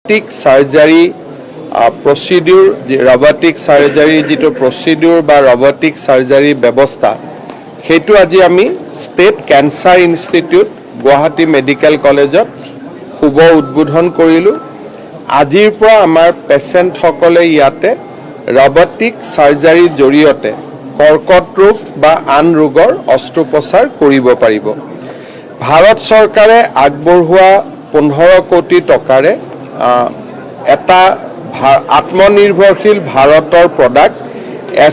robotic সাৰ্জাৰী procedure robotic সাৰ্জাৰী যেটো procedure বা robotic সাৰ্জাৰী ব্যৱস্থা হেতু আজি আমি state cancer institute Guwahati medical কলেজত শুভ উদ্বোধন কৰিলো আজিৰ পৰা আমাৰ পেশেন্ট সকলে ইয়াতে ৰবটিক সাৰ্জাৰীৰ জৰিয়তে কৰ্কট ৰোগ বা আন ৰোগৰ অস্ত্ৰোপচাৰ কৰিব পাৰিব ভাৰত চৰকাৰে আগবঢ়োৱা 15 কোটি টকাৰে এটা আত্মনিৰ্ভৰশীল ভাৰতৰ প্ৰডাক্ট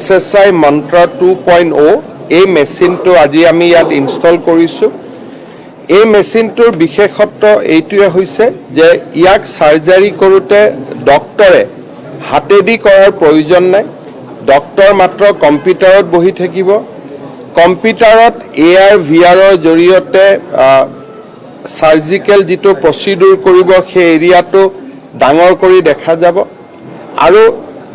SSI মন্ত্ৰ 2.0 এই মেচিনটো আজি আমি ইয়াত ইনষ্টল কৰিছো এই মেচিনটোৰ বিশেষত্ব এইটোৱে হৈছে যে ইয়াক সাৰ্জাৰী কৰোতে ডক্টৰে হাতেদি কৰাৰ প্ৰয়োজন নাই ডক্টৰ মাত্ৰ কম্পিউটাৰত বহি থাকিব কম্পিউটাৰত AR VR ৰ জৰিয়তে সাৰ্জিক্যাল যেটো প্ৰচিডিউৰ কৰিব সেই এৰিয়াটো ডাঙৰ কৰি দেখা যাব আৰু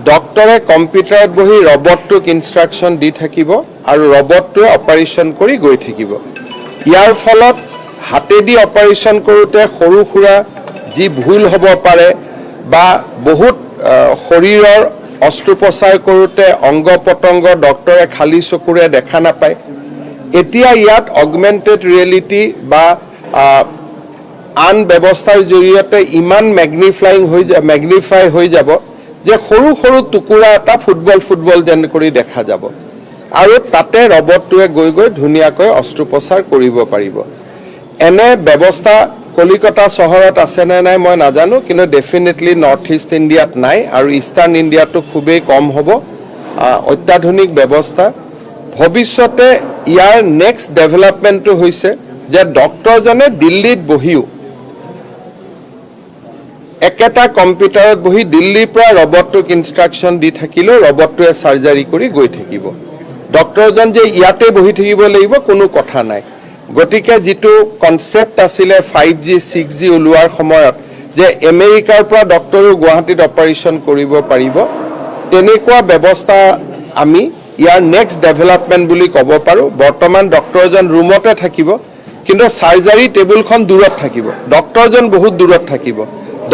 ডক্টৰে কম্পিউটাৰত বহি ৰবটটোক ইনষ্ট্ৰাকচন দি থাকিব আৰু ৰবটটোৱে অপাৰেচন কৰি গৈ থাকিব ইয়াৰ ফলত হাতেদি অপাৰেচন কৰোতে সৰু খুৰা যি ভুল হ'ব পাৰে বা বহুত শৰীৰৰ অস্ত্ৰোপচাৰ কৰোতে অংগ পতংগ ডক্টৰে খালি চকুৰে দেখা নাপায় এতিয়া ইয়াত অগমেন্টেড ৰিয়েলিটি বা আন ব্যৱস্থাৰ জৰিয়তে ইমান ম্যাগনিফাই হৈ যাব যে সৰু সৰু টুকুৰা এটা ফুটবল যেন কৰি দেখা যাব আৰু তাতে ৰবটটোৱে গৈ ধুনিয়াকৈ অস্ত্ৰোপচাৰ কৰিব পাৰিব এনে ব্যৱস্থা কলিকতা চহৰত আছে নে নাই মই নাজানো কিন্তু ডেফিনেটলি নৰ্থ ইষ্ট ইণ্ডিয়াত নাই আৰু ইষ্টাৰ্ণ ইণ্ডিয়াটো খুবেই কম হ'ব অত্যাধুনিক ব্যৱস্থা ভৱিষ্যতে ইয়াৰ নেক্সট ডেভেলপমেন্টটো হৈছে যে ডক্টৰজনে দিল্লীত বহিও একেটা কম্পিউটাৰত বহি দিল্লীৰ পৰা ৰবটটোক ইনষ্ট্ৰাকচন দি থাকিলেও ৰবটটোৱে সাৰ্জাৰী কৰি গৈ থাকিব ডক্টৰজন যে ইয়াতে বহি থাকিব লাগিব কোনো কথা নাই গতিকে যেটো কনসেপ্ট আছিল 5G 6G ওলোৱাৰ সময়ত যে আমেৰিকাৰ পৰা ডক্টৰো গুৱাহাটীত অপাৰেচন কৰিব পাৰিব তেনেকুৱা ব্যৱস্থা আমি ইয়াৰ নেক্সট ডেভেলপমেন্ট বুলি ক'ব পাৰো বৰ্তমান ডক্টৰজন ৰুমতে থাকিব কিন্তু সাৰ্জাৰী টেবুলখন দূৰত থাকিব ডক্টৰজন বহুত দূৰত থাকিব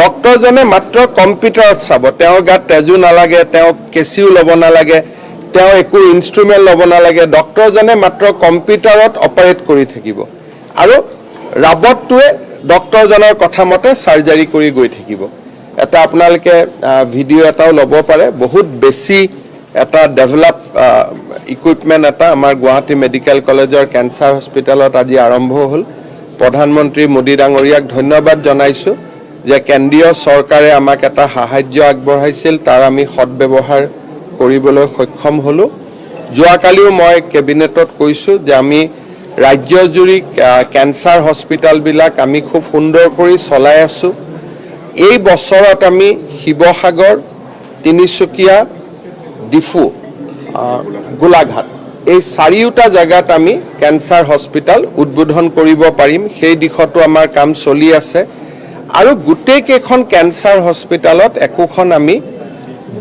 ডক্টৰজনে মাত্ৰ কম্পিউটাৰত চাব তেওঁৰ গাত তেজু নালাগে তেওঁ কেচিও লব নালাগে তেওঁ একো ইনস্ট্ৰুমেন্ট লব নালাগে ডক্টৰজনে মাত্ৰ কম্পিউটাৰত অপাৰেট কৰি থাকিব আৰু ৰবটটোৱে ডক্টৰজনৰ কথা মতে সাৰ্জাৰী কৰি গৈ থাকিব এটা আপোনালোকে ভিডিও এটাও লব পাৰে বহুত বেছি এটা ডেভেলপ ইকুইপমেন্ট এটা আমাৰ গুৱাহাটী মেডিকেল কলেজৰ ক্যান্সাৰ হস্পিটালত আজি আৰম্ভ হ'ল প্ৰধানমন্ত্ৰী মোদী ডাঙৰীয়াক ধন্যবাদ জনাইছো যে কেন্দ্ৰীয় চৰকাৰে আমাক এটা সাহায্য আগবঢ়াইছিল তাৰ আমি সৎব্যৱহাৰ কৰিবলৈ সক্ষম হলো যোৱাকালিও মই কেবিনেটত কৈছো যে আমি ৰাজ্যজুৰি ক্যান্সাৰ হস্পিটাল বিলাক আমি খুব সুন্দৰ কৰি চলাই আছো এই বছৰত আমি শিৱসাগৰ তিনিচুকীয়া ডিফু গোলাঘাট এই চাৰিটা জায়গাত আমি ক্যান্সাৰ হস্পিটাল উদ্বোধন কৰিব পাৰিম সেই দিশতো আমাৰ কাম চলি আছে আৰু গুটেই কেখন ক্যান্সাৰ হস্পিটালত একোখন আমি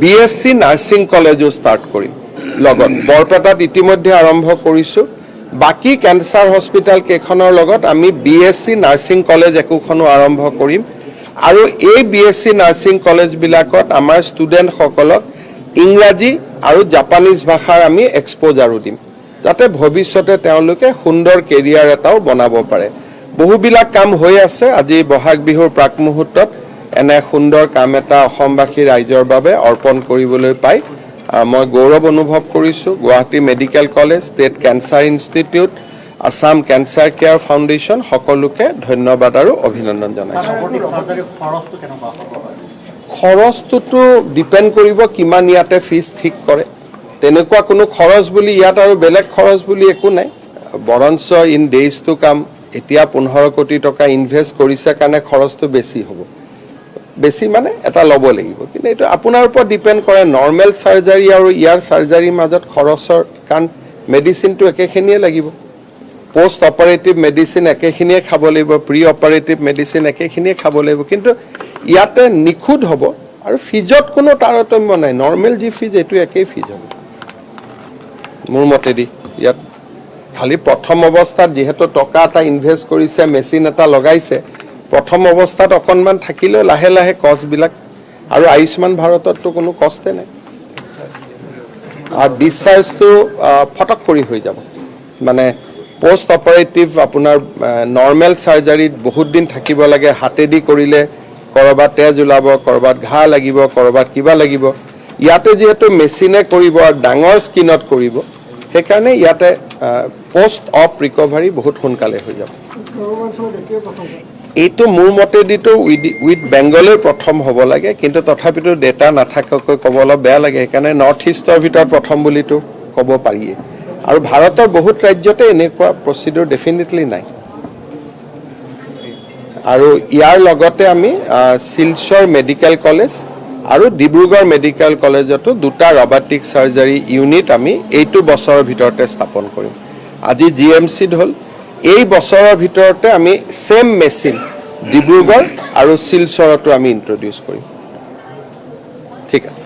BSc নাৰ্সিং কলেজও স্টাৰ্ট কৰিম লগত বৰপেটাত ইতিমধ্যে আৰম্ভ কৰিছো বাকি ক্যান্সাৰ হস্পিটাল কেখনৰ লগত আমি BSc নাৰ্সিং কলেজ একোখনো আৰম্ভ কৰিম আৰু এই BSc নাৰ্সিং কলেজ বিলাকত আমাৰ ষ্টুডেন্ট সকলক ইংৰাজী আৰু জাপানীজ ভাষাৰ আমি এক্সপোজাৰো দিম যাতে ভৱিষ্যতে তেওঁলোকে সুন্দৰ কেৰিয়াৰ এটাও বনাব পাৰে বহুবিলাক কাম হৈ আছে আজি বহাগ বিহুৰ প্ৰাক মুহূৰ্তত এনে সুন্দৰ কাম এটা অসমবাসী ৰাইজৰ বাবে অৰ্পণ কৰিবলৈ পাই মই গৌৰৱ অনুভৱ কৰিছো Guwahati medical college state cancer institute Assam cancer care foundation সকলোকে ধন্যবাদ আৰু অভিনন্দন জনাইছো খৰচটো ডিপেন্ড কৰিব কিমান ইয়াতে ফিজ ঠিক কৰে তেনেকুৱা কোনো খৰচ বুলি ইয়াত আৰু বেলেগ খৰচ বুলি একো নাই বৰঞ্চ ইন ডেজ টু কাম এতিয়া 15 কোটি টকা ইনভেস্ট কৰিছে কাৰণে খৰচটো বেছি হ'ব বেছি মানে এটা লব লাগিব কিন্তু এটা আপোনাৰ ওপৰত ডিপেন্ড কৰে নৰমাল সাৰ্জাৰী আৰু ইয়াৰ সাৰ্জাৰীৰ মাজত খৰচৰ কান মেডিসিনটো একেখিনিয়ে লাগিব পোস্ট অপাৰেটিভ মেডিসিন একেখিনিয়ে খাব লাগিব প্ৰি অপাৰেটিভ মেডিসিন একেখিনিয়ে খাব লাগিব কিন্তু ইয়াতে নিখুদ হ'ব আৰু ফিজত কোনো তাৰতম্য নাই নৰমাল জি ফিজ এটো একেই ফিজ হ'ব মোৰ মতেদি ইয়াত খালি প্ৰথম অৱস্থাত যেহেতু টকা এটা ইনভেস্ট কৰিছে মেচিন এটা লগাইছে প্ৰথম অৱস্থাত অকণমান থাকিলেও লাহে লাহে কষ্টবিলাক আৰু আয়ুষ্মান ভাৰতততো কোনো কষ্টে নাই আৰু ডিসচাৰ্জটো ফটক কৰি হৈ যাব মানে পোষ্ট অপাৰেটিভ আপোনাৰ নৰ্মেল সাৰ্জাৰীত বহুত দিন থাকিব লাগে হাতেদি কৰিলে কৰবাত তেজ ওলাব কৰবাত ঘা লাগিব কৰবাত কিবা লাগিব ইয়াতে যেহেতু মেচিনে কৰিব আৰু ডাঙৰ স্কিনত কৰিব সেইকাৰণে ইয়াতে পোষ্ট অফ ৰিকভাৰী বহুত সোনকালে হৈ যাব এইটো মোৰ মতেদিতো উইথ বেংগলে প্ৰথম হ'ব লাগে কিন্তু তথাপিতো ডেটা নাথাকাকৈ ক'ব অলপ বেয়া লাগে সেইকাৰণে নৰ্থ ইষ্টৰ ভিতৰত প্ৰথম বুলিতো ক'ব পাৰিয়ে আৰু ভাৰতৰ বহুত ৰাজ্যতে এনেকুৱা প্ৰচিডিউৰ ডেফিনেটলি নাই আৰু ইয়াৰ লগতে আমি শিলচৰ মেডিকেল কলেজ আৰু ডিব্ৰুগড় মেডিকেল কলেজতো দুটা ৰবটিক সাৰ্জাৰী ইউনিট আমি এইটো বছৰৰ ভিতৰতে স্থাপন কৰিম আজি জিএমচিত হ'ল এই বছৰৰ ভিতৰতে আমি সেম মেচিন ডিব্ৰুগড় আৰু শিলচৰতো আমি ইন্ট্ৰোডিউস কৰিম ঠিক আছে